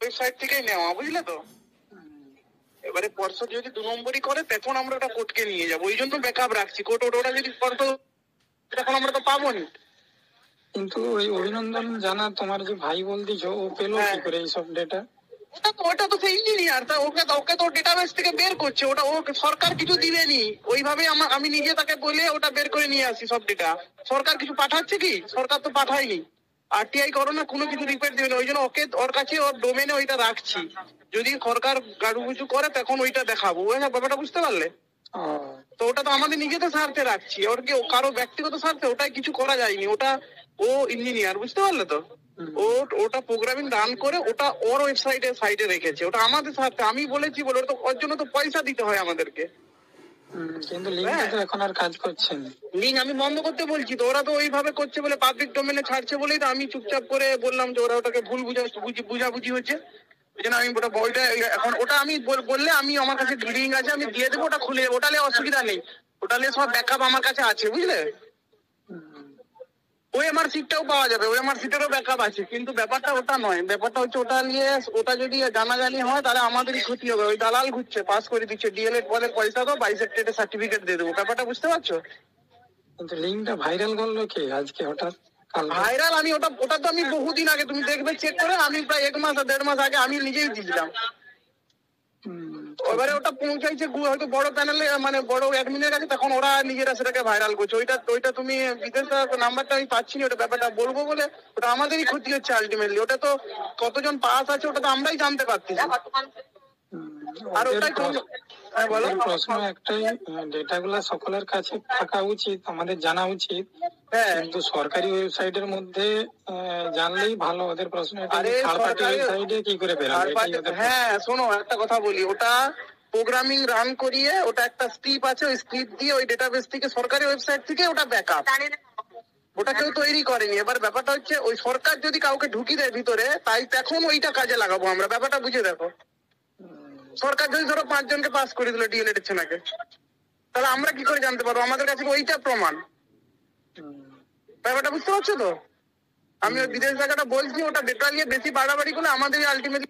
Website থেকেই নেওয়া, বুঝলে তো। এবারে পর্ষদ যদি 2 নম্বরই করে তখন আমরা ওটা কোর্টকে নিয়ে যাবো, ওই জন্য ব্যাকআপ রাখছি। কোর্ট ওটা যদি করতো তখন আমরা তো পাবো না। কিন্তু ওই অভিনন্দন জানা তোমার যে ভাই বলতেছ, ও পেলো কি করে এইসব ডেটা? ওটা তো সেই ইঞ্জিনিয়ার, তা ওকে তো ডেটাবেস থেকে বের করছে। ওটা ও সরকার কিছু দিবেনি, ওইভাবে আমি নিজে তাকে বলে ওটা বের করে নিয়ে আসি সব ডেটা। সরকার কিছু পাঠাচ্ছে কি? সরকার তো পাঠায়নি। আরটিআই করো না, কোনো কিছু রিপোর্ট দিবে না, ওই জন্য ওর কাছে ওর ডোমেনে ওইটা রাখছি। যদি সরকার গাড়ুগুজু করে তখন ওইটা দেখাবো। ওই ব্যাপারটা বুঝতে পারলে? তো ওটা তো আমাদের নিজেদের স্বার্থে রাখছি, ওর কি কারো ব্যক্তিগত স্বার্থে ওটাই কিছু করা যায়নি। ওটা ও ইঞ্জিনিয়ার, বুঝতে পারলে তো। ওটা প্রোগ্রামিং রান করে ওটা ওর সাইডে রেখেছে, ওটা আমাদের স্বার্থে। আমি বলেছি বলে তো ওর জন্য তো পয়সা দিতে হয় আমাদেরকে। কিন্তু লিঙ্কটা তো এখন আর কাজ করছে না। লিঙ্ক আমি বন্ধ করতে বলছি, তো ওরা তো ওইভাবে করছে বলে, পাবলিক ডোমেনে ছাড়ছে বলেই তো আমি চুপচাপ করে বললাম যে ওরা ওটাকে ভুল বুঝাবুঝি হচ্ছে। ওই জন্য আমি ওইটা এখন ওটা আমি বললে, আমি আমার কাছে লিঙ্ক আছে, আমি দিয়ে দেবো, ওটা খুলে ওটা নিয়ে অসুবিধা নেই। ওটা নিয়ে সব ব্যাকআপ আমার কাছে আছে, বুঝলে। ওএমআর সিটটাও পাওয়া যাবে, ওএমআর সিটেরও ব্যাকআপ আছে। কিন্তু ব্যাপারটা ওটা নয়, ব্যাপারটা হচ্ছে ওটা নিয়ে ওটা যদি জানাজানি হয় তাহলে আমাদেরই ক্ষতি হবে। ওই দালাল ঘুরছে, পাস করে দিচ্ছে, ডিএলএড বলে পয়সা দাও, বাইসেক্টেডের সার্টিফিকেট দিয়ে দেবো। ব্যাপারটা বুঝতে পারছো? কিন্তু লিঙ্কটা ভাইরাল করলো কে আজকে হঠাৎ? ভাইরাল আমি ওটা তো আমি বহুদিন আগে, তুমি দেখবে চেক করে, আমি প্রায় 1 মাস আর 1.5 মাস আগে আমি নিজেই দিয়েছিলাম। এবারে ওটা পৌঁছাইছে হয়তো বড় প্যানেলে, মানে বড় অ্যাডমিনের কাছে, তখন ওরা নিজেরা সেটাকে ভাইরাল করছে। ওইটা তুমি বিদেশ নাম্বারটা আমি পাচ্ছি না, ওটা ব্যাপারটা বলবো বলে ওটা আমাদেরই ক্ষতি হচ্ছে আলটিমেটলি। ওটা তো কতজন পাস আছে ওটা তো আমরাই জানতে পারছি। আর ওটাই প্রশ্ন একটাই, ডেটাগুলো সকলের কাছে থাকা উচিত, আমাদের জানা উচিত। কিন্তু সরকারি ওয়েবসাইটের মধ্যে জানলেই ভালো। ওদের প্রশ্ন ওয়েবসাইটে কি করে বেরাবে? হ্যাঁ শোনো, একটা কথা বলি, ওটা প্রোগ্রামিং রান করিয়ে ওটা একটা স্ক্রিপ্ট আছে, ওই স্ক্রিপ্ট দিয়ে ওই ডেটাবেস থেকে সরকারি ওয়েবসাইট থেকে ওটা ব্যাকআপ, ওটা কেউ তৈরি করেনি। এবার ব্যাপারটা হচ্ছে ওই সরকার যদি কাউকে ঢুকি দেয় ভিতরে, তাই তখন ওইটা কাজে লাগাবো আমরা। ব্যাপারটা বুঝে দেখো, সরকার যদি ধরো 5 জনকে পাস করে দিল ডিএলএড এর ছেলেকে, তাহলে আমরা কি করে জানতে পারবো? আমাদের কাছে ওইটা প্রমাণ। ব্যাপারটা বুঝতে পারছো তো? আমি ওই বিদেশ জায়গাটা বলছি, ওটা ডেটা নিয়ে বেশি বাড়াবাড়ি করলে আমাদের আলটিমেটলি